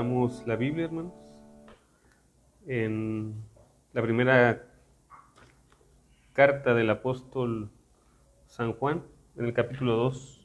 Abramos la Biblia, hermanos, en la primera carta del apóstol San Juan, en el capítulo 2.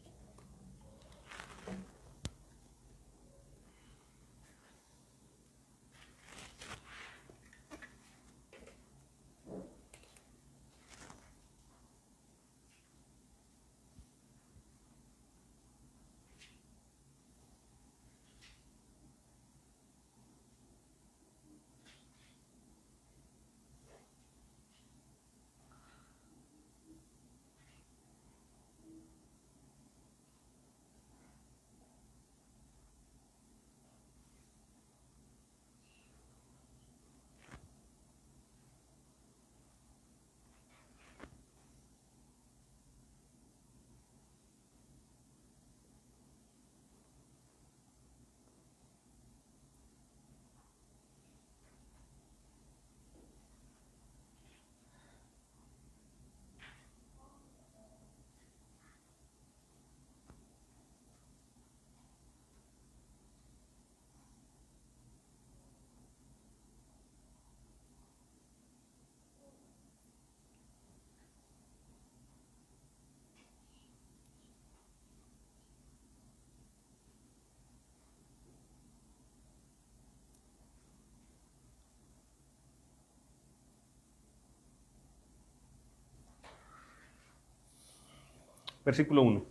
Versículo 1.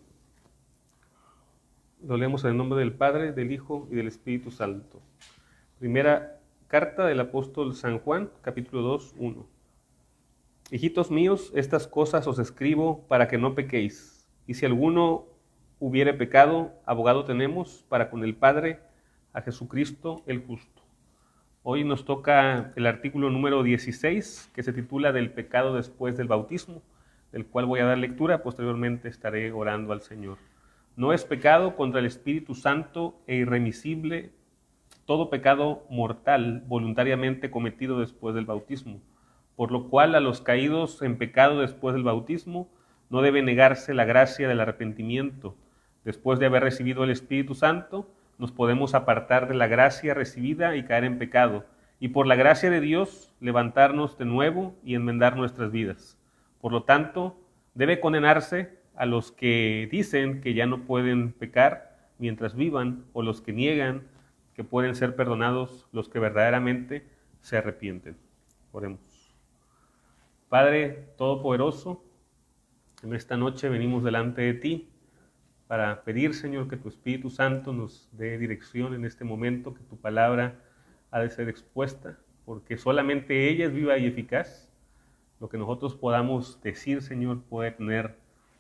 Lo leemos en el nombre del Padre, del Hijo y del Espíritu Santo. Primera carta del apóstol San Juan, capítulo 2, 1. Hijitos míos, estas cosas os escribo para que no pequéis. Y si alguno hubiere pecado, abogado tenemos para con el Padre, a Jesucristo el justo. Hoy nos toca el artículo número 16, que se titula Del pecado después del bautismo, del cual voy a dar lectura, posteriormente estaré orando al Señor. No es pecado contra el Espíritu Santo e irremisible todo pecado mortal voluntariamente cometido después del bautismo, por lo cual a los caídos en pecado después del bautismo no debe negarse la gracia del arrepentimiento. Después de haber recibido el Espíritu Santo, nos podemos apartar de la gracia recibida y caer en pecado, y por la gracia de Dios levantarnos de nuevo y enmendar nuestras vidas. Por lo tanto, debe condenarse a los que dicen que ya no pueden pecar mientras vivan, o los que niegan que pueden ser perdonados los que verdaderamente se arrepienten. Oremos. Padre Todopoderoso, en esta noche venimos delante de ti para pedir, Señor, que tu Espíritu Santo nos dé dirección en este momento, que tu palabra ha de ser expuesta, porque solamente ella es viva y eficaz. Lo que nosotros podamos decir, Señor, puede tener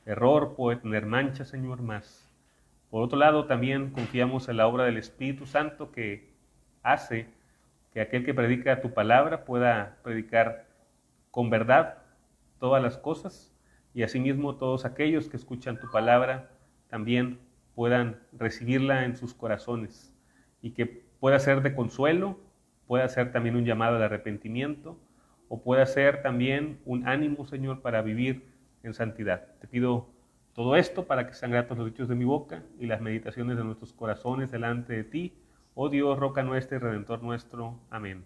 error, puede tener mancha, Señor, más. Por otro lado, también confiamos en la obra del Espíritu Santo que hace que aquel que predica tu palabra pueda predicar con verdad todas las cosas, y asimismo todos aquellos que escuchan tu palabra también puedan recibirla en sus corazones, y que pueda ser de consuelo, pueda ser también un llamado al arrepentimiento, o pueda ser también un ánimo, Señor, para vivir en santidad. Te pido todo esto para que sean gratos los dichos de mi boca y las meditaciones de nuestros corazones delante de ti, oh Dios, roca nuestra y redentor nuestro. Amén.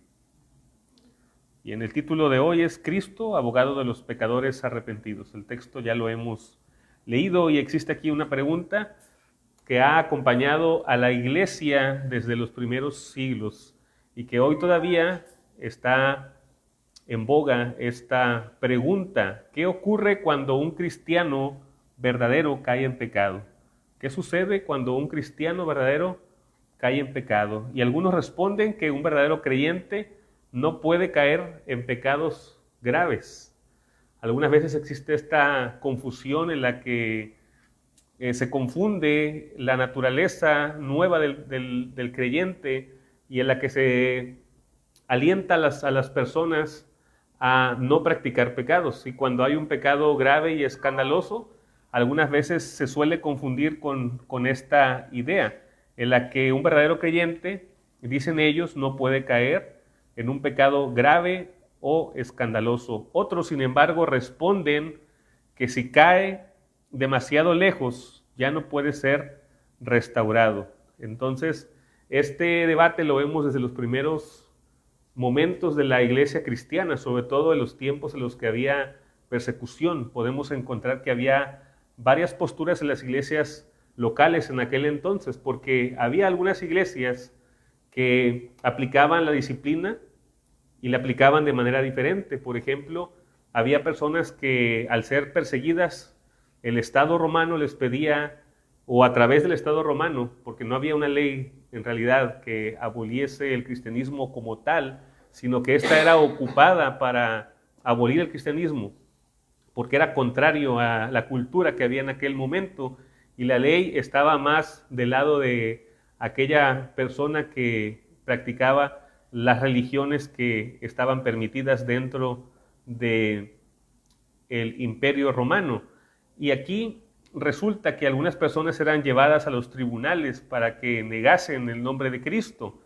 Y en el título de hoy es Cristo, abogado de los pecadores arrepentidos. El texto ya lo hemos leído y existe aquí una pregunta que ha acompañado a la iglesia desde los primeros siglos y que hoy todavía está en boga esta pregunta: ¿qué ocurre cuando un cristiano verdadero cae en pecado? ¿Qué sucede cuando un cristiano verdadero cae en pecado? Y algunos responden que un verdadero creyente no puede caer en pecados graves. Algunas veces existe esta confusión en la que se confunde la naturaleza nueva del creyente, y en la que se alienta a las personas a no practicar pecados. Y cuando hay un pecado grave y escandaloso, algunas veces se suele confundir con esta idea, en la que un verdadero creyente, dicen ellos, no puede caer en un pecado grave o escandaloso. Otros, sin embargo, responden que si cae demasiado lejos, ya no puede ser restaurado. Entonces, Este debate lo vemos desde los primeros momentos de la iglesia cristiana, sobre todo en los tiempos en los que había persecución. Podemos encontrar que había varias posturas en las iglesias locales en aquel entonces, porque había algunas iglesias que aplicaban la disciplina y la aplicaban de manera diferente. Por ejemplo, había personas que al ser perseguidas, el Estado romano les pedía, o a través del Estado romano, porque no había una ley en realidad que aboliese el cristianismo como tal, sino que esta era ocupada para abolir el cristianismo, porque era contrario a la cultura que había en aquel momento, y la ley estaba más del lado de aquella persona que practicaba las religiones que estaban permitidas dentro del Imperio Romano. Y aquí resulta que algunas personas eran llevadas a los tribunales para que negasen el nombre de Cristo,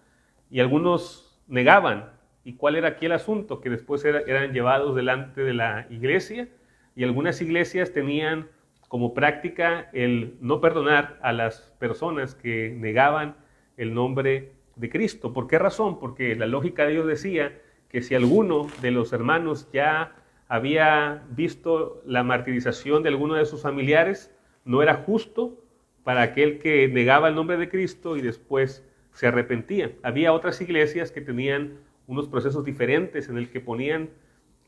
y algunos negaban. ¿Y cuál era aquí el asunto? Que después eran llevados delante de la iglesia, y algunas iglesias tenían como práctica el no perdonar a las personas que negaban el nombre de Cristo. ¿Por qué razón? Porque la lógica de ellos decía que si alguno de los hermanos ya había visto la martirización de alguno de sus familiares, no era justo para aquel que negaba el nombre de Cristo y después se arrepentía. Había otras iglesias que tenían unos procesos diferentes en el que ponían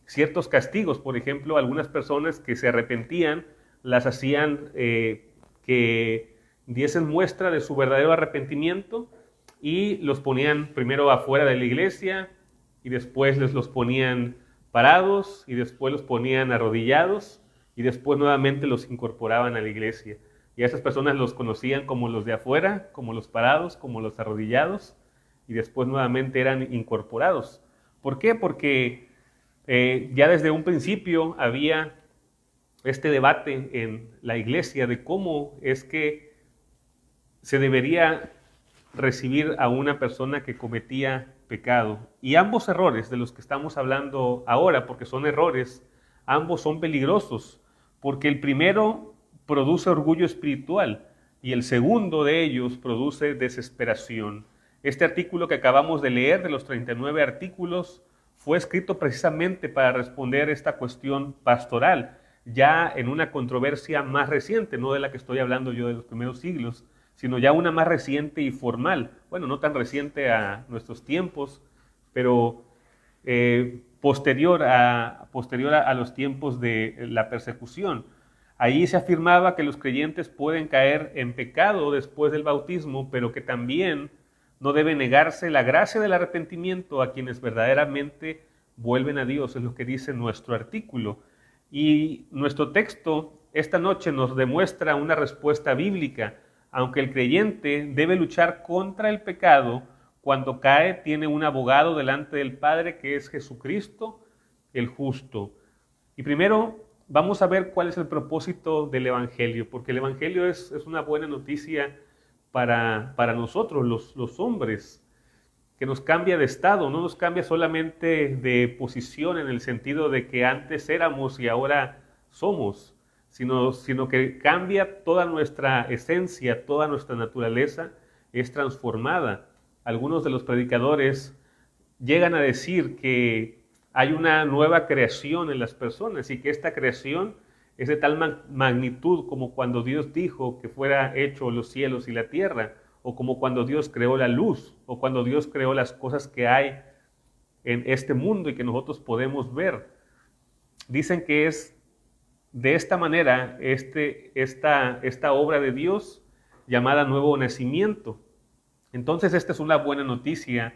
ciertos castigos. Por ejemplo, algunas personas que se arrepentían las hacían que diesen muestra de su verdadero arrepentimiento, y los ponían primero afuera de la iglesia, y después los ponían parados, y después los ponían arrodillados, y después nuevamente los incorporaban a la iglesia. Y a esas personas los conocían como los de afuera, como los parados, como los arrodillados, y después nuevamente eran incorporados. ¿Por qué? Porque ya desde un principio había este debate en la iglesia de cómo es que se debería recibir a una persona que cometía pecado. Y ambos errores de los que estamos hablando ahora, porque son errores, ambos son peligrosos, porque el primero produce orgullo espiritual y el segundo de ellos produce desesperación. Este artículo que acabamos de leer, de los 39 artículos, fue escrito precisamente para responder esta cuestión pastoral, ya en una controversia más reciente, no de la que estoy hablando yo de los primeros siglos, sino ya una más reciente y formal. Bueno, no tan reciente a nuestros tiempos, pero posterior a los tiempos de la persecución. Ahí se afirmaba que los creyentes pueden caer en pecado después del bautismo, pero que también no debe negarse la gracia del arrepentimiento a quienes verdaderamente vuelven a Dios, es lo que dice nuestro artículo. Y nuestro texto esta noche nos demuestra una respuesta bíblica. Aunque el creyente debe luchar contra el pecado, cuando cae tiene un abogado delante del Padre, que es Jesucristo, el justo. Y primero vamos a ver cuál es el propósito del Evangelio, porque el Evangelio es una buena noticia para nosotros, los hombres, que nos cambia de estado, no nos cambia solamente de posición en el sentido de que antes éramos y ahora somos, sino que cambia toda nuestra esencia, toda nuestra naturaleza es transformada. Algunos de los predicadores llegan a decir que hay una nueva creación en las personas y que esta creación es de tal magnitud como cuando Dios dijo que fuera hecho los cielos y la tierra, o como cuando Dios creó la luz, o cuando Dios creó las cosas que hay en este mundo y que nosotros podemos ver. Dicen que es de esta manera esta obra de Dios llamada nuevo nacimiento. Entonces esta es una buena noticia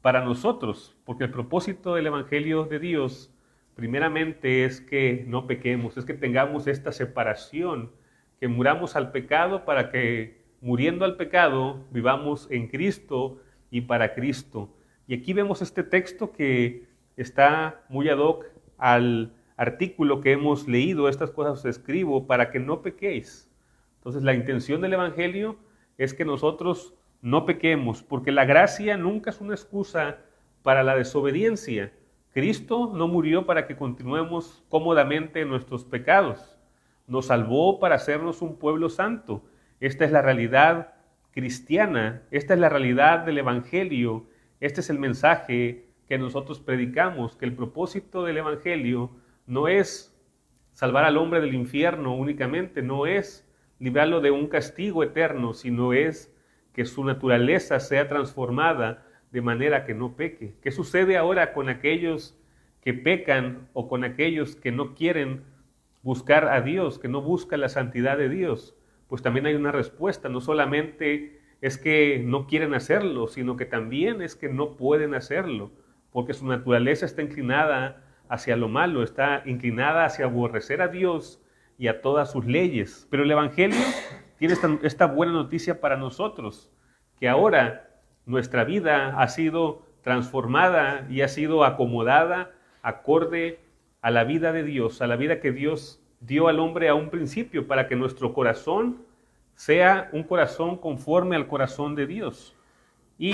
para nosotros, porque el propósito del Evangelio de Dios primeramente es que no pequemos, es que tengamos esta separación, que muramos al pecado para que muriendo al pecado vivamos en Cristo y para Cristo. Y aquí vemos este texto que está muy ad hoc al artículo que hemos leído, estas cosas os escribo para que no pequéis. Entonces la intención del Evangelio es que nosotros no pequemos, porque la gracia nunca es una excusa para la desobediencia. Cristo no murió para que continuemos cómodamente en nuestros pecados. Nos salvó para hacernos un pueblo santo. Esta es la realidad cristiana, esta es la realidad del Evangelio, este es el mensaje que nosotros predicamos, que el propósito del Evangelio no es salvar al hombre del infierno únicamente, no es librarlo de un castigo eterno, sino es que su naturaleza sea transformada de manera que no peque. ¿Qué sucede ahora con aquellos que pecan o con aquellos que no quieren buscar a Dios, que no buscan la santidad de Dios? Pues también hay una respuesta, no solamente es que no quieren hacerlo, sino que también es que no pueden hacerlo, porque su naturaleza está inclinada hacia lo malo, está inclinada hacia aborrecer a Dios y a todas sus leyes. Pero el Evangelio tiene esta buena noticia para nosotros, que ahora nuestra vida ha sido transformada y ha sido acomodada acorde a la vida de Dios, a la vida que Dios dio al hombre a un principio, para que nuestro corazón sea un corazón conforme al corazón de Dios. Y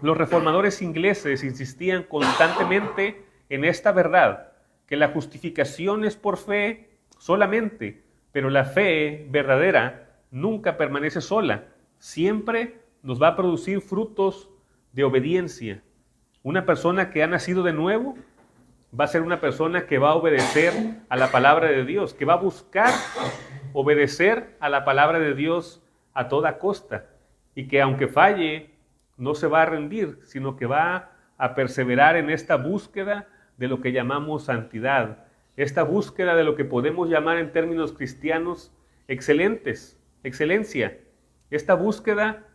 los reformadores ingleses insistían constantemente en esta verdad, que la justificación es por fe solamente, pero la fe verdadera nunca permanece sola, siempre nos va a producir frutos de obediencia. Una persona que ha nacido de nuevo va a ser una persona que va a obedecer a la palabra de Dios, que va a buscar obedecer a la palabra de Dios a toda costa, y que aunque falle, no se va a rendir, sino que va a perseverar en esta búsqueda de lo que llamamos santidad, esta búsqueda de lo que podemos llamar en términos cristianos excelencia, esta búsqueda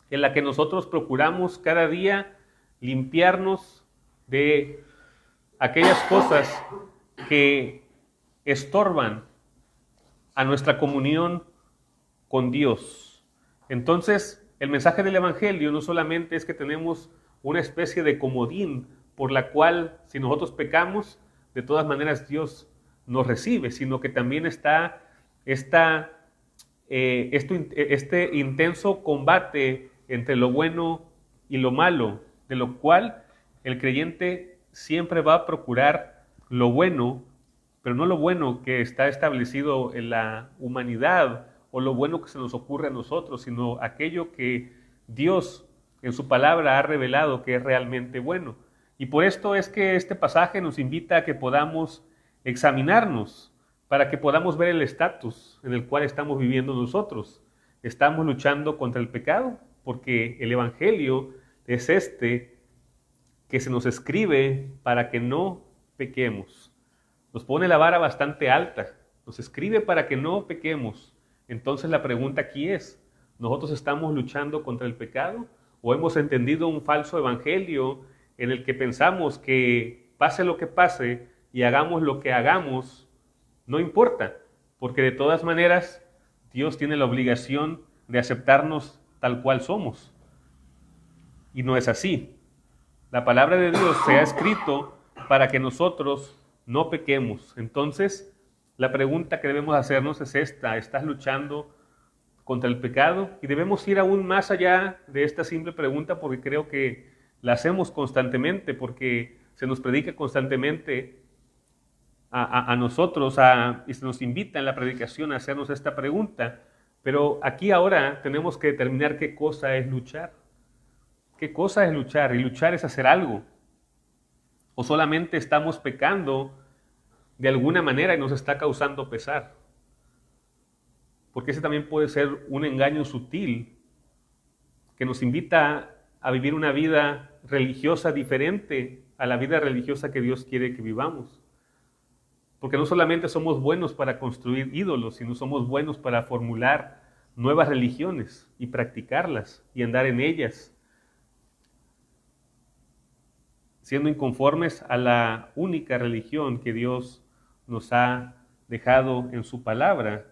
en la que nosotros procuramos cada día limpiarnos de aquellas cosas que estorban a nuestra comunión con Dios. Entonces, el mensaje del Evangelio no solamente es que tenemos una especie de comodín por la cual, si nosotros pecamos, de todas maneras Dios nos recibe, sino que también está este intenso combate entre lo bueno y lo malo, de lo cual el creyente siempre va a procurar lo bueno, pero no lo bueno que está establecido en la humanidad o lo bueno que se nos ocurre a nosotros, sino aquello que Dios en su palabra ha revelado que es realmente bueno. Y por esto es que este pasaje nos invita a que podamos examinarnos, para que podamos ver el estatus en el cual estamos viviendo nosotros. Estamos luchando contra el pecado, porque el Evangelio es que se nos escribe para que no pequemos. Nos pone la vara bastante alta, nos escribe para que no pequemos. Entonces la pregunta aquí es, ¿nosotros estamos luchando contra el pecado? ¿O hemos entendido un falso evangelio en el que pensamos que pase lo que pase y hagamos lo que hagamos, no importa? Porque de todas maneras Dios tiene la obligación de aceptarnos tal cual somos. Y no es así. La palabra de Dios se ha escrito para que nosotros no pequemos. Entonces, la pregunta que debemos hacernos es esta: ¿estás luchando contra el pecado? Y debemos ir aún más allá de esta simple pregunta, porque creo que la hacemos constantemente, porque se nos predica constantemente a nosotros y se nos invita en la predicación a hacernos esta pregunta. Pero aquí ahora tenemos que determinar qué cosa es luchar. ¿Qué cosa es luchar? Y luchar es hacer algo. ¿O solamente estamos pecando de alguna manera y nos está causando pesar? Porque ese también puede ser un engaño sutil que nos invita a vivir una vida religiosa diferente a la vida religiosa que Dios quiere que vivamos. Porque no solamente somos buenos para construir ídolos, sino somos buenos para formular nuevas religiones y practicarlas y andar en ellas, siendo inconformes a la única religión que Dios nos ha dejado en su palabra,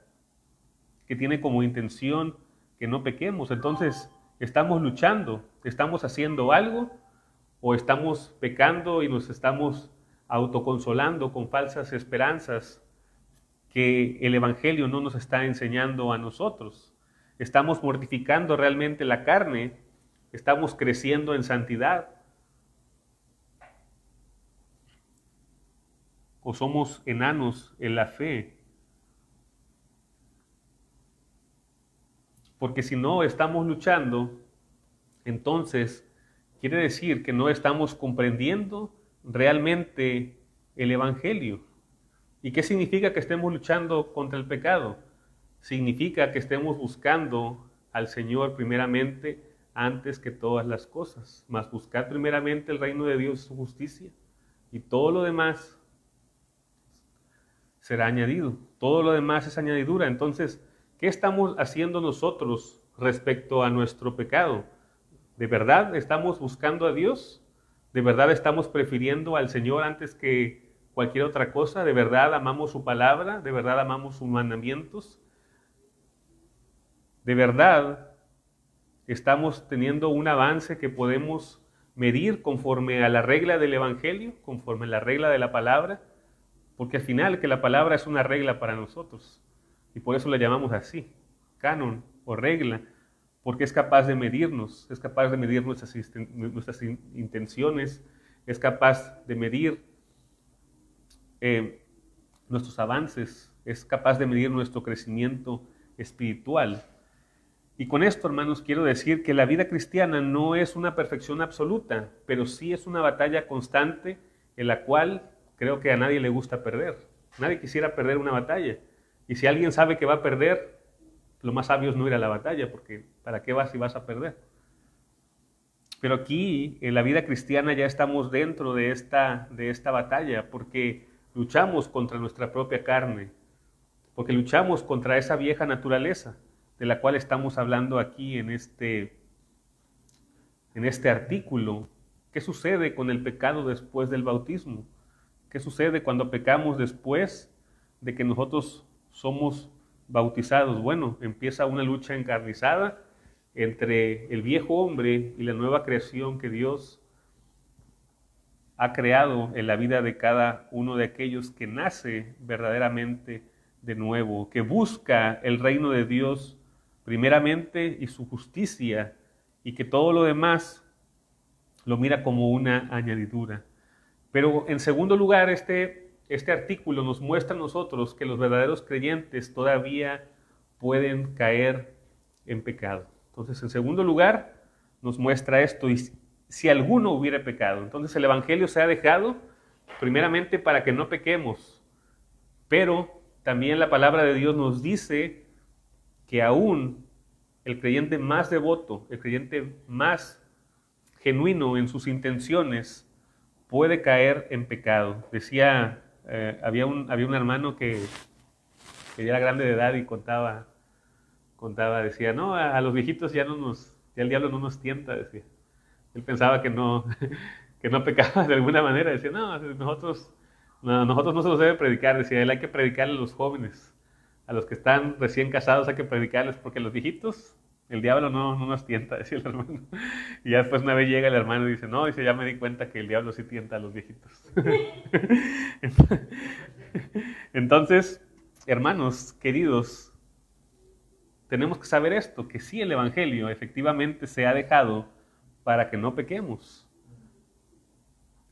que tiene como intención que no pequemos. Entonces, ¿estamos luchando? ¿Estamos haciendo algo? ¿O estamos pecando y nos estamos autoconsolando con falsas esperanzas que el Evangelio no nos está enseñando a nosotros? ¿Estamos mortificando realmente la carne? ¿Estamos creciendo en santidad? ¿O somos enanos en la fe? Porque si no estamos luchando, entonces quiere decir que no estamos comprendiendo realmente el Evangelio. ¿Y qué significa que estemos luchando contra el pecado? Significa que estemos buscando al Señor primeramente antes que todas las cosas, mas buscar primeramente el reino de Dios y su justicia, y todo lo demás será añadido. Todo lo demás es añadidura. Entonces, ¿qué estamos haciendo nosotros respecto a nuestro pecado? ¿De verdad estamos buscando a Dios? ¿De verdad estamos prefiriendo al Señor antes que cualquier otra cosa? ¿De verdad amamos su palabra? ¿De verdad amamos sus mandamientos? ¿De verdad estamos teniendo un avance que podemos medir conforme a la regla del Evangelio, conforme a la regla de la palabra? Porque al final que la palabra es una regla para nosotros y por eso la llamamos así, canon o regla, porque es capaz de medirnos, es capaz de medir nuestras intenciones, es capaz de medir nuestros avances, es capaz de medir nuestro crecimiento espiritual. Y con esto, hermanos, quiero decir que la vida cristiana no es una perfección absoluta, pero sí es una batalla constante en la cual creo que a nadie le gusta perder. Nadie quisiera perder una batalla. Y si alguien sabe que va a perder, lo más sabio es no ir a la batalla, porque ¿para qué vas si vas a perder? Pero aquí, en la vida cristiana, ya estamos dentro de esta batalla, porque luchamos contra nuestra propia carne, porque luchamos contra esa vieja naturaleza de la cual estamos hablando aquí en este artículo. ¿Qué sucede con el pecado después del bautismo? ¿Qué sucede cuando pecamos después de que nosotros somos bautizados? Bueno, empieza una lucha encarnizada entre el viejo hombre y la nueva creación que Dios ha creado en la vida de cada uno de aquellos que nace verdaderamente de nuevo, que busca el reino de Dios primeramente y su justicia, y que todo lo demás lo mira como una añadidura. Pero en segundo lugar, este artículo nos muestra a nosotros que los verdaderos creyentes todavía pueden caer en pecado. Entonces, en segundo lugar, nos muestra esto, y si alguno hubiera pecado. Entonces, el Evangelio se ha dejado primeramente para que no pequemos, pero también la palabra de Dios nos dice que aún el creyente más devoto, el creyente más genuino en sus intenciones, puede caer en pecado. Decía, había un hermano que ya era grande de edad y contaba, decía, no, a los viejitos ya el diablo no nos tienta, decía. Él pensaba que no, que no pecaba de alguna manera, decía, no, nosotros no se los debe predicar, decía él, hay que predicarle a los jóvenes, a los que están recién casados hay que predicarles, porque los viejitos, el diablo no nos tienta, decía el hermano. Y ya después una vez llega el hermano y dice, no, dice, ya me di cuenta que el diablo sí tienta a los viejitos. Entonces, hermanos queridos, tenemos que saber esto, que sí, el Evangelio efectivamente se ha dejado para que no pequemos.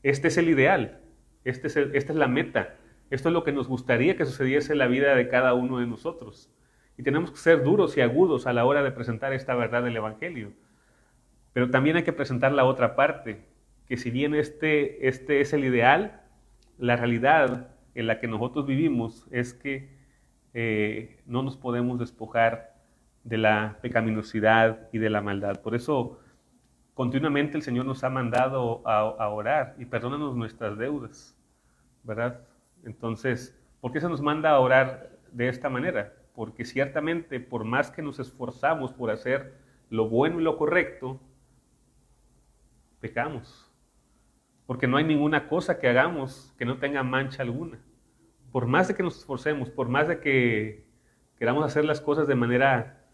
Este es el ideal, esta es la meta, esto es lo que nos gustaría que sucediese en la vida de cada uno de nosotros. Y tenemos que ser duros y agudos a la hora de presentar esta verdad del Evangelio. Pero también hay que presentar la otra parte, que si bien este es el ideal, la realidad en la que nosotros vivimos es que no nos podemos despojar de la pecaminosidad y de la maldad. Por eso, continuamente el Señor nos ha mandado a orar y perdónanos nuestras deudas, ¿verdad? Entonces, ¿por qué se nos manda a orar de esta manera? Porque ciertamente, por más que nos esforzamos por hacer lo bueno y lo correcto, pecamos. Porque no hay ninguna cosa que hagamos que no tenga mancha alguna. Por más de que nos esforcemos, por más de que queramos hacer las cosas de manera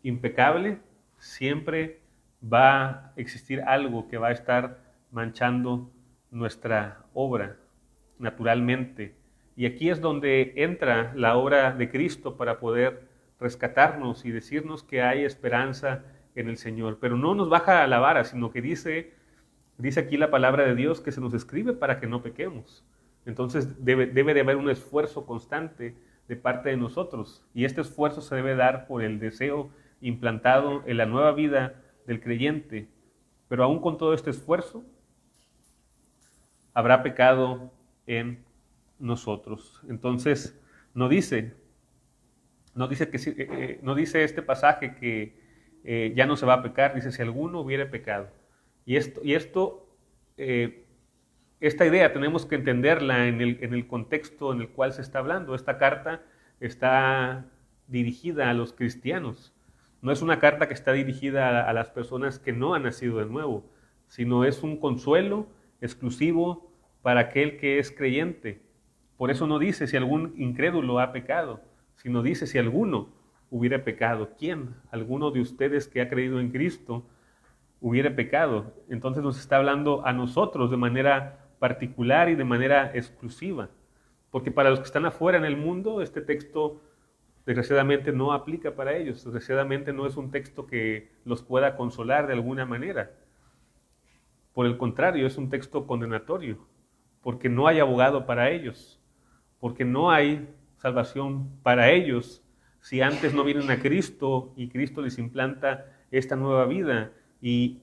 impecable, siempre va a existir algo que va a estar manchando nuestra obra, naturalmente. Y aquí es donde entra la obra de Cristo para poder rescatarnos y decirnos que hay esperanza en el Señor. Pero no nos baja a la vara, sino que dice aquí la palabra de Dios que se nos escribe para que no pequemos. Entonces debe de haber un esfuerzo constante de parte de nosotros. Y este esfuerzo se debe dar por el deseo implantado en la nueva vida del creyente. Pero aún con todo este esfuerzo, habrá pecado en nosotros. Entonces, no dice este pasaje que ya no se va a pecar, dice si alguno hubiere pecado. Esta idea tenemos que entenderla en el contexto en el cual se está hablando. Esta carta está dirigida a los cristianos. No es una carta que está dirigida a las personas que no han nacido de nuevo, sino es un consuelo exclusivo para aquel que es creyente. Por eso no dice si algún incrédulo ha pecado, sino dice si alguno hubiera pecado. ¿Quién? Alguno de ustedes que ha creído en Cristo hubiera pecado. Entonces nos está hablando a nosotros de manera particular y de manera exclusiva. Porque para los que están afuera en el mundo, este texto desgraciadamente no aplica para ellos. Desgraciadamente no es un texto que los pueda consolar de alguna manera. Por el contrario, es un texto condenatorio, porque no hay abogado para ellos, porque no hay salvación para ellos si antes no vienen a Cristo y Cristo les implanta esta nueva vida e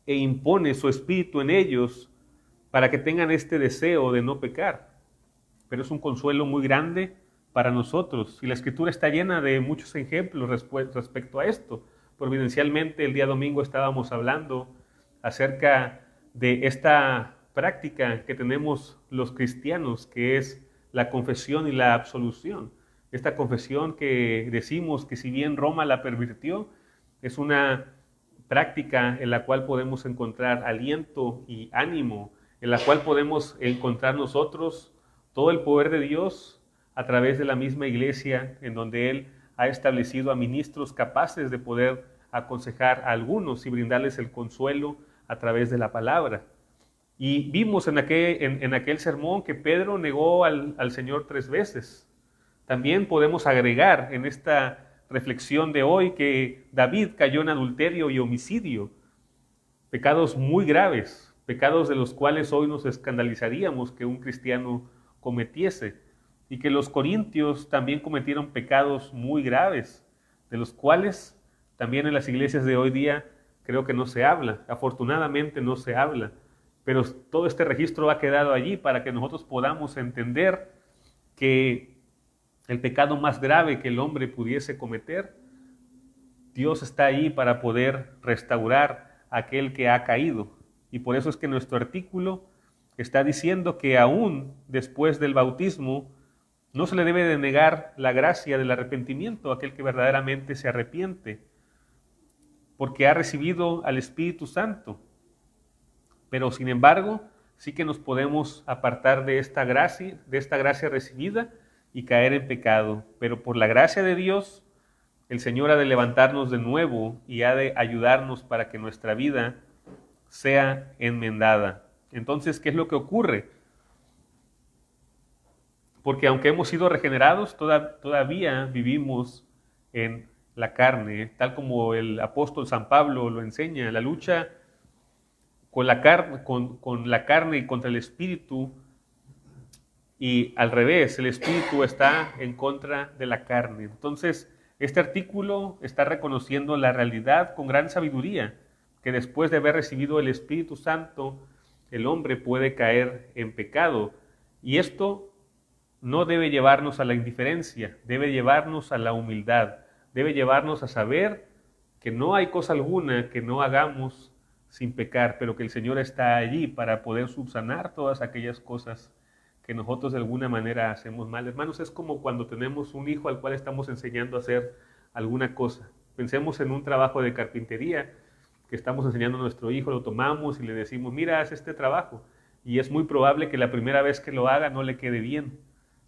impone su espíritu en ellos para que tengan este deseo de no pecar. Pero es un consuelo muy grande para nosotros. Y la Escritura está llena de muchos ejemplos respecto a esto. Providencialmente, el día domingo estábamos hablando acerca de esta práctica que tenemos los cristianos, que es la confesión y la absolución. Esta confesión que decimos que si bien Roma la pervirtió, es una práctica en la cual podemos encontrar aliento y ánimo, en la cual podemos encontrar nosotros todo el poder de Dios a través de la misma iglesia, en donde Él ha establecido a ministros capaces de poder aconsejar a algunos y brindarles el consuelo a través de la palabra. Y vimos en aquel sermón que Pedro negó al Señor 3 veces. También podemos agregar en esta reflexión de hoy que David cayó en adulterio y homicidio, pecados muy graves, pecados de los cuales hoy nos escandalizaríamos que un cristiano cometiese, y que los corintios también cometieron pecados muy graves, de los cuales también en las iglesias de hoy día creo que no se habla, afortunadamente no se habla, pero todo este registro ha quedado allí para que nosotros podamos entender que el pecado más grave que el hombre pudiese cometer, Dios está ahí para poder restaurar a aquel que ha caído. Y por eso es que nuestro artículo está diciendo que aún después del bautismo no se le debe de negar la gracia del arrepentimiento a aquel que verdaderamente se arrepiente, porque ha recibido al Espíritu Santo. Pero sin embargo, sí que nos podemos apartar de esta gracia recibida y caer en pecado. Pero por la gracia de Dios, el Señor ha de levantarnos de nuevo y ha de ayudarnos para que nuestra vida sea enmendada. Entonces, ¿qué es lo que ocurre? Porque aunque hemos sido regenerados, todavía vivimos en la carne, tal como el apóstol San Pablo lo enseña. La lucha con la carne y contra el espíritu, y al revés, el espíritu está en contra de la carne. Entonces, este artículo está reconociendo la realidad con gran sabiduría, que después de haber recibido el Espíritu Santo, el hombre puede caer en pecado. Y esto no debe llevarnos a la indiferencia, debe llevarnos a la humildad, debe llevarnos a saber que no hay cosa alguna que no hagamos sin pecar, pero que el Señor está allí para poder subsanar todas aquellas cosas que nosotros de alguna manera hacemos mal. Hermanos, es como cuando tenemos un hijo al cual estamos enseñando a hacer alguna cosa. Pensemos en un trabajo de carpintería que estamos enseñando a nuestro hijo, lo tomamos y le decimos, mira, haz este trabajo. Y es muy probable que la primera vez que lo haga no le quede bien.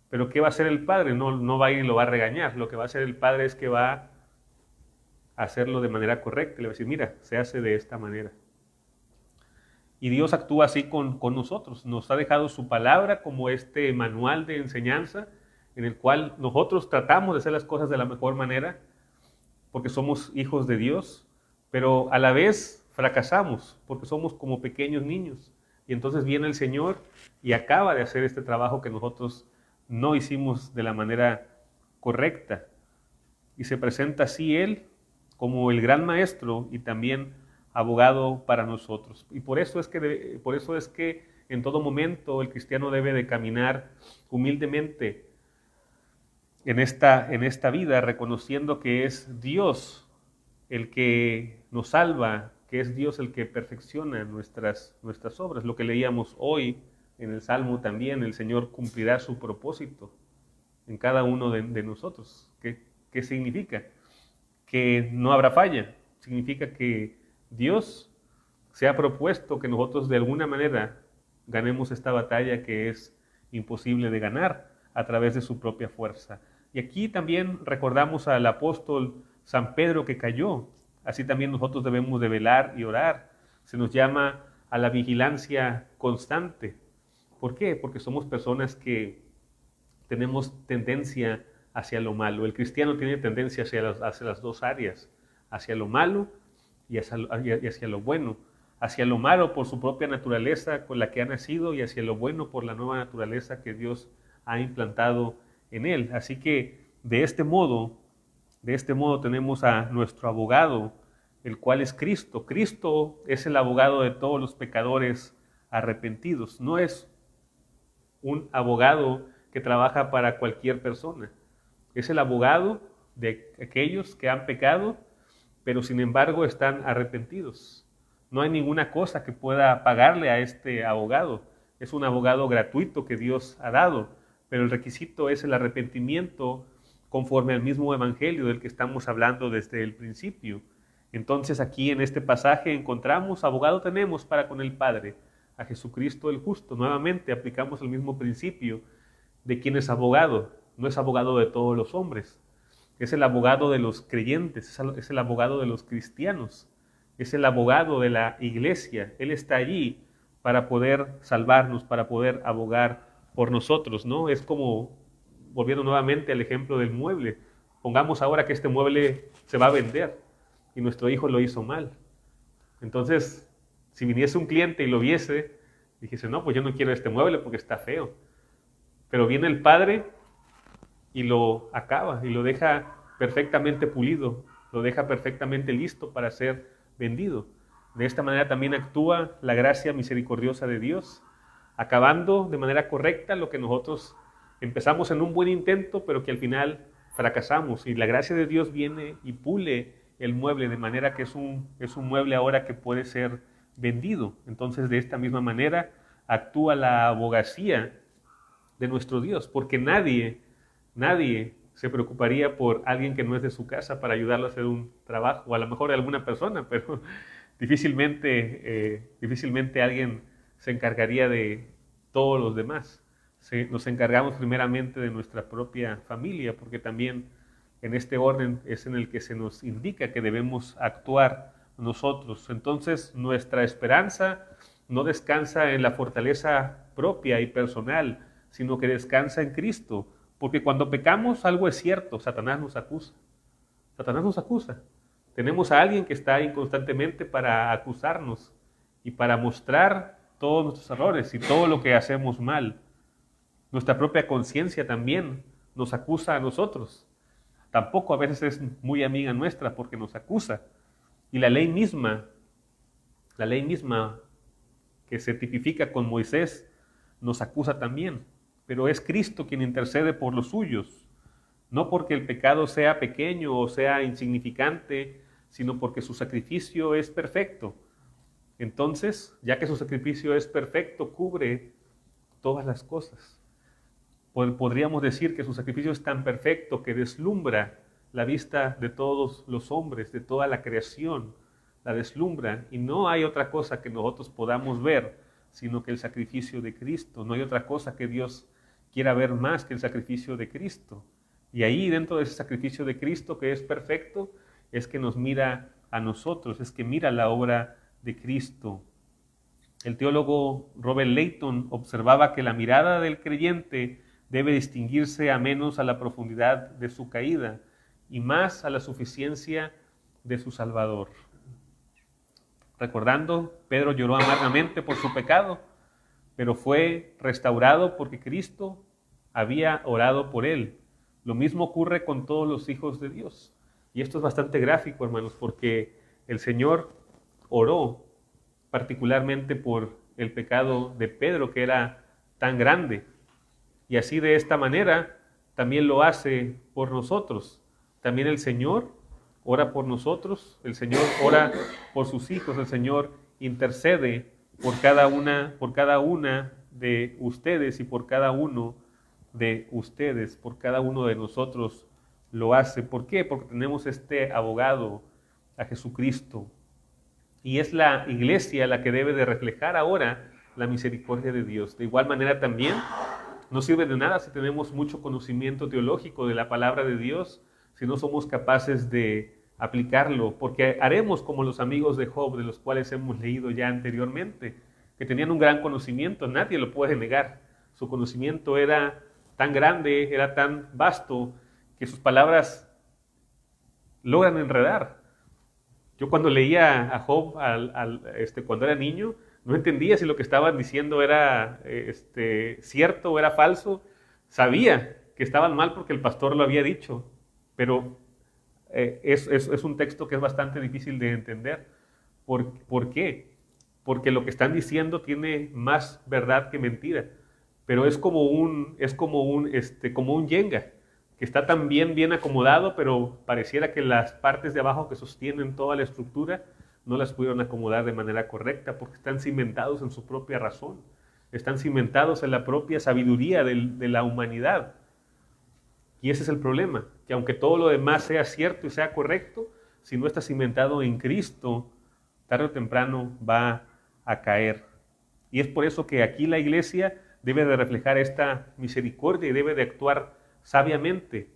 Pero ¿qué va a hacer el padre? No va a ir y lo va a regañar. Lo que va a hacer el padre es que va a hacerlo de manera correcta. Le va a decir, mira, se hace de esta manera. Y Dios actúa así con nosotros. Nos ha dejado su palabra como este manual de enseñanza en el cual nosotros tratamos de hacer las cosas de la mejor manera porque somos hijos de Dios, pero a la vez fracasamos porque somos como pequeños niños. Y entonces viene el Señor y acaba de hacer este trabajo que nosotros no hicimos de la manera correcta. Y se presenta así Él como el gran maestro y también abogado para nosotros. Y por eso es que en todo momento el cristiano debe de caminar humildemente en esta vida, reconociendo que es Dios el que nos salva, que es Dios el que perfecciona nuestras obras. Lo que leíamos hoy en el Salmo también, el Señor cumplirá su propósito en cada uno de nosotros. ¿Qué significa? Que no habrá falla. Significa que Dios se ha propuesto que nosotros de alguna manera ganemos esta batalla que es imposible de ganar a través de su propia fuerza. Y aquí también recordamos al apóstol San Pedro que cayó. Así también nosotros debemos de velar y orar. Se nos llama a la vigilancia constante. ¿Por qué? Porque somos personas que tenemos tendencia hacia lo malo. El cristiano tiene tendencia hacia las dos áreas, hacia lo malo y hacia lo bueno. Hacia lo malo por su propia naturaleza con la que ha nacido y hacia lo bueno por la nueva naturaleza que Dios ha implantado en él. Así que de este modo tenemos a nuestro abogado, el cual es Cristo. Cristo es el abogado de todos los pecadores arrepentidos. No es un abogado que trabaja para cualquier persona. Es el abogado de aquellos que han pecado, pero sin embargo están arrepentidos. No hay ninguna cosa que pueda pagarle a este abogado. Es un abogado gratuito que Dios ha dado, pero el requisito es el arrepentimiento conforme al mismo evangelio del que estamos hablando desde el principio. Entonces aquí en este pasaje encontramos, abogado tenemos para con el Padre, a Jesucristo el justo. Nuevamente aplicamos el mismo principio de quien es abogado. No es abogado de todos los hombres. Es el abogado de los creyentes, es el abogado de los cristianos, es el abogado de la iglesia. Él está allí para poder salvarnos, para poder abogar por nosotros, ¿no? Es como, volviendo nuevamente al ejemplo del mueble, pongamos ahora que este mueble se va a vender y nuestro hijo lo hizo mal. Entonces, si viniese un cliente y lo viese, dijese, no, pues yo no quiero este mueble porque está feo. Pero viene el padre y lo acaba y lo deja perfectamente pulido, lo deja perfectamente listo para ser vendido. De esta manera también actúa la gracia misericordiosa de Dios, acabando de manera correcta lo que nosotros empezamos en un buen intento, pero que al final fracasamos. Y la gracia de Dios viene y pule el mueble de manera que es un mueble ahora que puede ser vendido. Entonces, de esta misma manera actúa la abogacía de nuestro Dios, porque nadie se preocuparía por alguien que no es de su casa para ayudarlo a hacer un trabajo, o a lo mejor alguna persona, pero difícilmente alguien se encargaría de todos los demás. Nos encargamos primeramente de nuestra propia familia, porque también en este orden es en el que se nos indica que debemos actuar nosotros. Entonces, nuestra esperanza no descansa en la fortaleza propia y personal, sino que descansa en Cristo. Porque cuando pecamos, algo es cierto, Satanás nos acusa. Satanás nos acusa. Tenemos a alguien que está ahí constantemente para acusarnos y para mostrar todos nuestros errores y todo lo que hacemos mal. Nuestra propia conciencia también nos acusa a nosotros. Tampoco a veces es muy amiga nuestra porque nos acusa. Y la ley misma que se tipifica con Moisés, nos acusa también. Pero es Cristo quien intercede por los suyos, no porque el pecado sea pequeño o sea insignificante, sino porque su sacrificio es perfecto. Entonces, ya que su sacrificio es perfecto, cubre todas las cosas. Podríamos decir que su sacrificio es tan perfecto que deslumbra la vista de todos los hombres, de toda la creación, la deslumbra, y no hay otra cosa que nosotros podamos ver sino que el sacrificio de Cristo. No hay otra cosa que Dios quiera ver más que el sacrificio de Cristo. Y ahí dentro de ese sacrificio de Cristo que es perfecto, es que nos mira a nosotros, es que mira la obra de Cristo. El teólogo Robert Leighton observaba que la mirada del creyente debe distinguirse a menos a la profundidad de su caída y más a la suficiencia de su Salvador. Recordando, Pedro lloró amargamente por su pecado, pero fue restaurado porque Cristo había orado por él. Lo mismo ocurre con todos los hijos de Dios. Y esto es bastante gráfico, hermanos, porque el Señor oró particularmente por el pecado de Pedro, que era tan grande. Y así de esta manera también lo hace por nosotros. También el Señor ora por nosotros, el Señor ora por sus hijos, el Señor intercede por cada una de ustedes y por cada uno de ustedes, por cada uno de nosotros lo hace. ¿Por qué? Porque tenemos este abogado, a Jesucristo. Y es la iglesia la que debe de reflejar ahora la misericordia de Dios. De igual manera también, no sirve de nada si tenemos mucho conocimiento teológico de la palabra de Dios, si no somos capaces de aplicarlo, porque haremos como los amigos de Job, de los cuales hemos leído ya anteriormente, que tenían un gran conocimiento, nadie lo puede negar. Su conocimiento era tan grande, era tan vasto, que sus palabras logran enredar. Yo cuando leía a Job cuando era niño, no entendía si lo que estaban diciendo era cierto o era falso. Sabía que estaban mal porque el pastor lo había dicho, pero es un texto que es bastante difícil de entender. ¿Por qué? Porque lo que están diciendo tiene más verdad que mentira, pero es como un yenga, que está tan bien acomodado, pero pareciera que las partes de abajo que sostienen toda la estructura no las pudieron acomodar de manera correcta, porque están cimentados en su propia razón, están cimentados en la propia sabiduría de la humanidad. Y ese es el problema, que aunque todo lo demás sea cierto y sea correcto, si no está cimentado en Cristo, tarde o temprano va a caer. Y es por eso que aquí la iglesia debe de reflejar esta misericordia y debe de actuar sabiamente.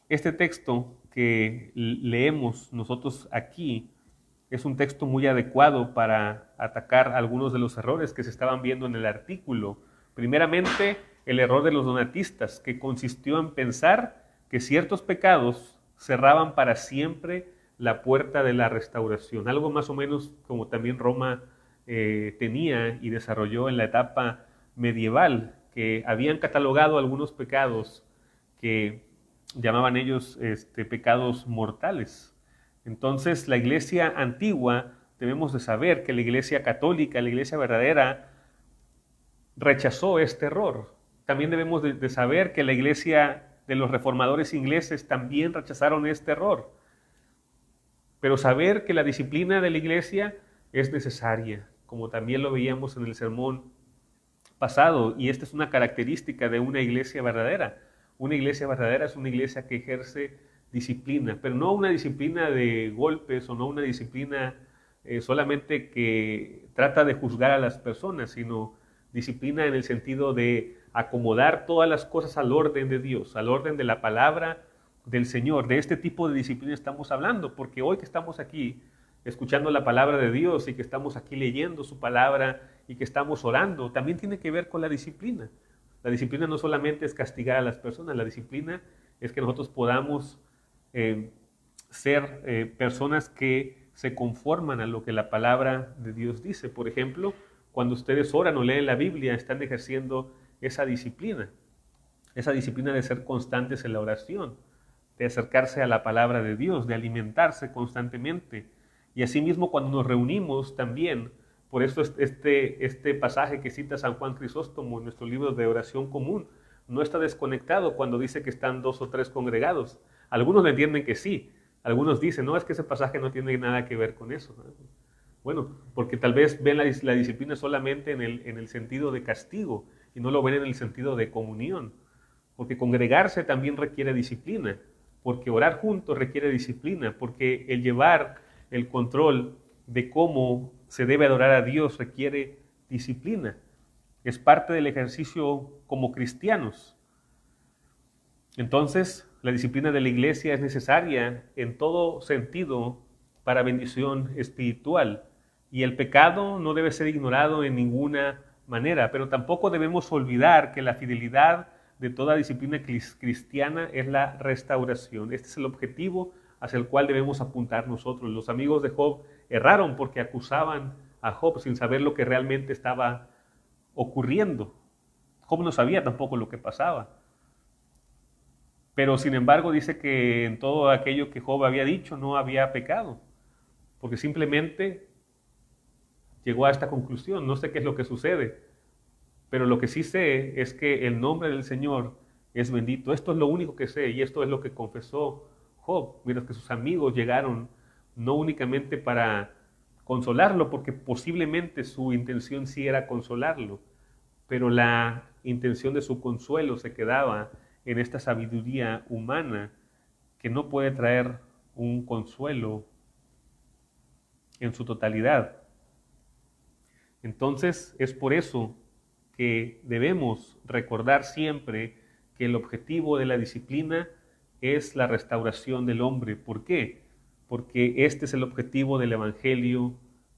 Este texto que leemos nosotros aquí es un texto muy adecuado para atacar algunos de los errores que se estaban viendo en el artículo. Primeramente, el error de los donatistas, que consistió en pensar que ciertos pecados cerraban para siempre la puerta de la restauración, algo más o menos como también Roma tenía y desarrolló en la etapa medieval, que habían catalogado algunos pecados que llamaban ellos pecados mortales. Entonces, la iglesia antigua, debemos de saber que la iglesia católica, la iglesia verdadera, rechazó este error. También debemos de saber que la iglesia de los reformadores ingleses también rechazaron este error. Pero saber que la disciplina de la iglesia es necesaria, como también lo veíamos en el sermón pasado, y esta es una característica de una iglesia verdadera. Una iglesia verdadera es una iglesia que ejerce disciplina, pero no una disciplina de golpes o no una disciplina solamente que trata de juzgar a las personas, sino disciplina en el sentido de acomodar todas las cosas al orden de Dios, al orden de la palabra del Señor. De este tipo de disciplina estamos hablando, porque hoy que estamos aquí escuchando la palabra de Dios y que estamos aquí leyendo su palabra y que estamos orando, también tiene que ver con la disciplina. La disciplina no solamente es castigar a las personas, la disciplina es que nosotros podamos ser personas que se conforman a lo que la palabra de Dios dice. Por ejemplo, cuando ustedes oran o leen la Biblia, están ejerciendo esa disciplina de ser constantes en la oración, de acercarse a la palabra de Dios, de alimentarse constantemente. Y asimismo, cuando nos reunimos también, por eso este pasaje que cita San Juan Crisóstomo en nuestro libro de oración común, no está desconectado cuando dice que están 2 o 3 congregados. Algunos le entienden que sí, algunos dicen, no, es que ese pasaje no tiene nada que ver con eso. Bueno, porque tal vez ven la disciplina solamente en el sentido de castigo y no lo ven en el sentido de comunión. Porque congregarse también requiere disciplina, porque orar juntos requiere disciplina, porque el llevar el control de cómo se debe adorar a Dios requiere disciplina. Es parte del ejercicio como cristianos. Entonces, la disciplina de la iglesia es necesaria en todo sentido para bendición espiritual. Y el pecado no debe ser ignorado en ninguna manera, pero tampoco debemos olvidar que la fidelidad de toda disciplina cristiana es la restauración. Este es el objetivo hacia el cual debemos apuntar nosotros. Los amigos de Job erraron porque acusaban a Job sin saber lo que realmente estaba ocurriendo. Job no sabía tampoco lo que pasaba. Pero sin embargo dice que en todo aquello que Job había dicho no había pecado, porque simplemente llegó a esta conclusión. No sé qué es lo que sucede, pero lo que sí sé es que el nombre del Señor es bendito. Esto es lo único que sé y esto es lo que confesó Job, mientras que sus amigos llegaron no únicamente para consolarlo, porque posiblemente su intención sí era consolarlo, pero la intención de su consuelo se quedaba en esta sabiduría humana que no puede traer un consuelo en su totalidad. Entonces es por eso que debemos recordar siempre que el objetivo de la disciplina es la restauración del hombre. ¿Por qué? Porque este es el objetivo del Evangelio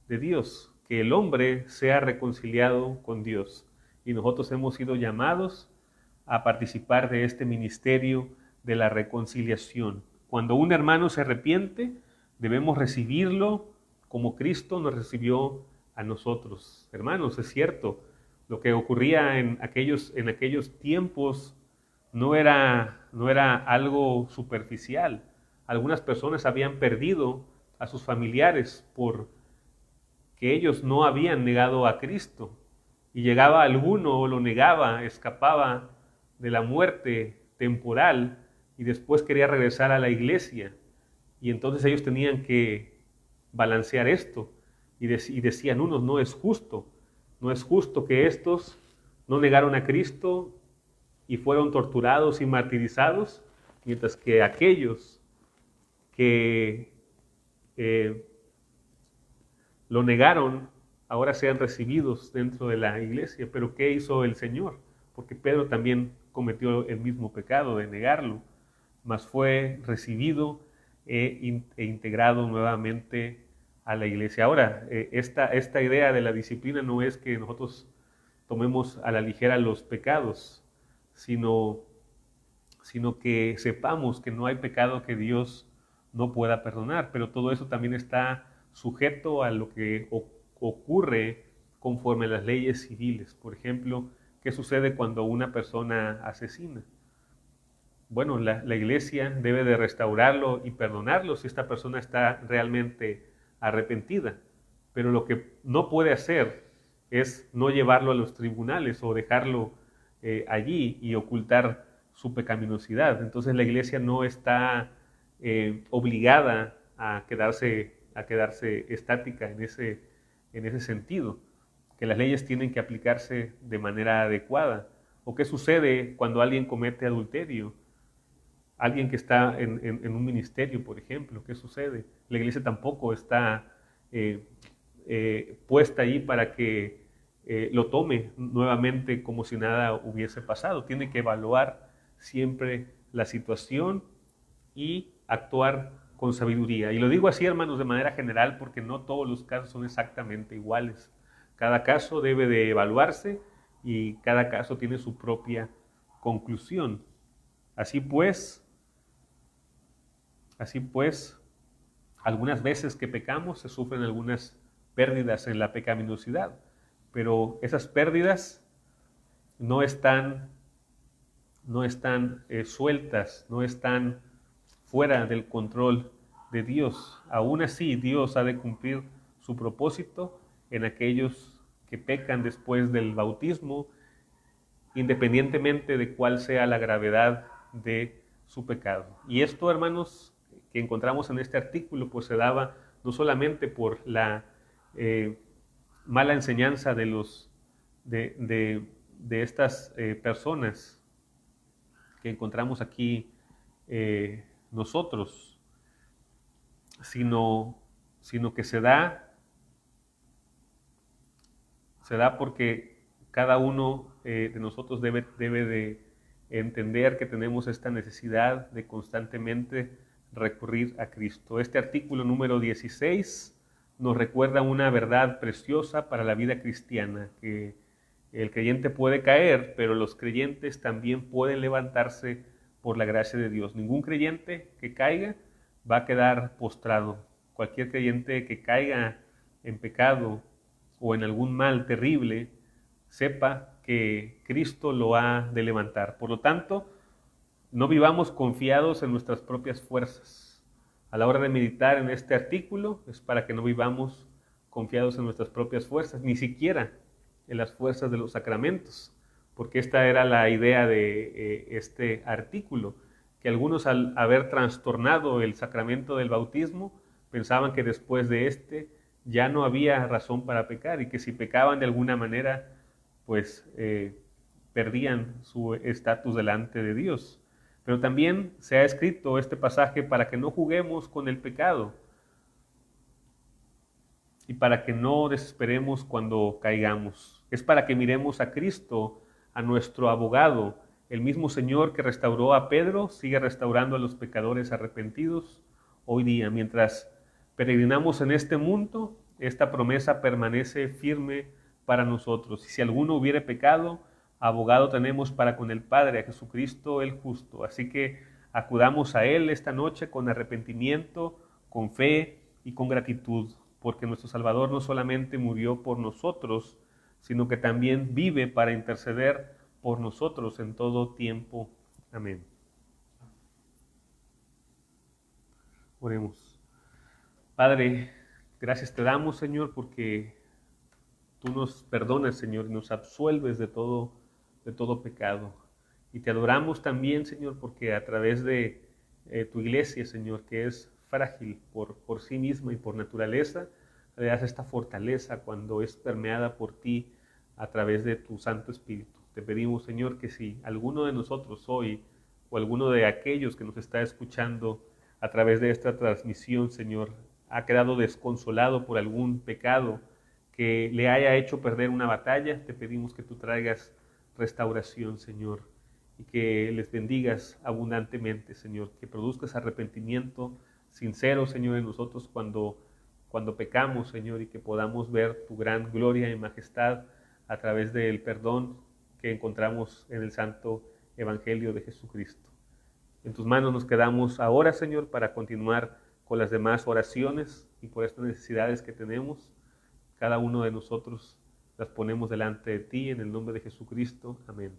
de Dios, que el hombre sea reconciliado con Dios. Y nosotros hemos sido llamados a participar de este ministerio de la reconciliación. Cuando un hermano se arrepiente, debemos recibirlo como Cristo nos recibió a nosotros. Hermanos, es cierto, lo que ocurría en aquellos tiempos no era algo superficial. Algunas personas habían perdido a sus familiares porque ellos no habían negado a Cristo. Y llegaba alguno o lo negaba, escapaba de la muerte temporal y después quería regresar a la iglesia. Y entonces ellos tenían que balancear esto y decían unos, no es justo que estos no negaron a Cristo y fueron torturados y martirizados, mientras que aquellos que lo negaron ahora sean recibidos dentro de la iglesia. Pero ¿qué hizo el Señor? Porque Pedro también cometió el mismo pecado de negarlo, mas fue recibido e integrado nuevamente a la iglesia. Ahora, esta idea de la disciplina no es que nosotros tomemos a la ligera los pecados, sino que sepamos que no hay pecado que Dios no pueda perdonar, pero todo eso también está sujeto a lo que ocurre conforme a las leyes civiles. Por ejemplo, ¿qué sucede cuando una persona asesina? Bueno, la iglesia debe de restaurarlo y perdonarlo si esta persona está realmente arrepentida. Pero lo que no puede hacer es no llevarlo a los tribunales o dejarlo allí y ocultar su pecaminosidad. Entonces la iglesia no está obligada a quedarse estática en ese sentido, que las leyes tienen que aplicarse de manera adecuada. ¿O qué sucede cuando alguien comete adulterio? Alguien que está en un ministerio, por ejemplo, ¿qué sucede? La iglesia tampoco está puesta ahí para que lo tome nuevamente como si nada hubiese pasado. Tiene que evaluar siempre la situación y actuar con sabiduría. Y lo digo así, hermanos, de manera general, porque no todos los casos son exactamente iguales. Cada caso debe de evaluarse y cada caso tiene su propia conclusión. Así pues, algunas veces que pecamos se sufren algunas pérdidas en la pecaminosidad, pero esas pérdidas no están sueltas, no están fuera del control de Dios. Aún así, Dios ha de cumplir su propósito en aquellos que pecan después del bautismo, independientemente de cuál sea la gravedad de su pecado. Y esto, hermanos, que encontramos en este artículo, pues se daba no solamente por la mala enseñanza de estas personas que encontramos aquí nosotros, sino que se da porque cada uno de nosotros debe de entender que tenemos esta necesidad de constantemente recurrir a Cristo. Este artículo número 16 nos recuerda una verdad preciosa para la vida cristiana, que el creyente puede caer, pero los creyentes también pueden levantarse por la gracia de Dios. Ningún creyente que caiga va a quedar postrado. Cualquier creyente que caiga en pecado o en algún mal terrible, sepa que Cristo lo ha de levantar. Por lo tanto, no vivamos confiados en nuestras propias fuerzas. A la hora de meditar en este artículo es para que no vivamos confiados en nuestras propias fuerzas, ni siquiera en las fuerzas de los sacramentos, porque esta era la idea de este artículo, que algunos al haber trastornado el sacramento del bautismo pensaban que después de este ya no había razón para pecar y que si pecaban de alguna manera, pues perdían su estatus delante de Dios. Pero también se ha escrito este pasaje para que no juguemos con el pecado y para que no desesperemos cuando caigamos. Es para que miremos a Cristo, a nuestro abogado, el mismo Señor que restauró a Pedro, sigue restaurando a los pecadores arrepentidos hoy día. Mientras peregrinamos en este mundo, esta promesa permanece firme para nosotros. Y si alguno hubiere pecado, abogado tenemos para con el Padre, a Jesucristo el justo. Así que acudamos a Él esta noche con arrepentimiento, con fe y con gratitud, porque nuestro Salvador no solamente murió por nosotros, sino que también vive para interceder por nosotros en todo tiempo. Amén. Oremos. Padre, gracias te damos, Señor, porque tú nos perdonas, Señor, y nos absuelves de todo pecado. Y te adoramos también, Señor, porque a través de tu iglesia, Señor, que es frágil por sí misma y por naturaleza, le das esta fortaleza cuando es permeada por ti a través de tu Santo Espíritu. Te pedimos, Señor, que si alguno de nosotros hoy o alguno de aquellos que nos está escuchando a través de esta transmisión, Señor, ha quedado desconsolado por algún pecado que le haya hecho perder una batalla, te pedimos que tú traigas restauración, Señor, y que les bendigas abundantemente, Señor, que produzcas arrepentimiento sincero, Señor, en nosotros cuando pecamos, Señor, y que podamos ver tu gran gloria y majestad a través del perdón que encontramos en el santo Evangelio de Jesucristo. En tus manos nos quedamos ahora, Señor, para continuar con las demás oraciones y por estas necesidades que tenemos. Cada uno de nosotros las ponemos delante de ti en el nombre de Jesucristo. Amén.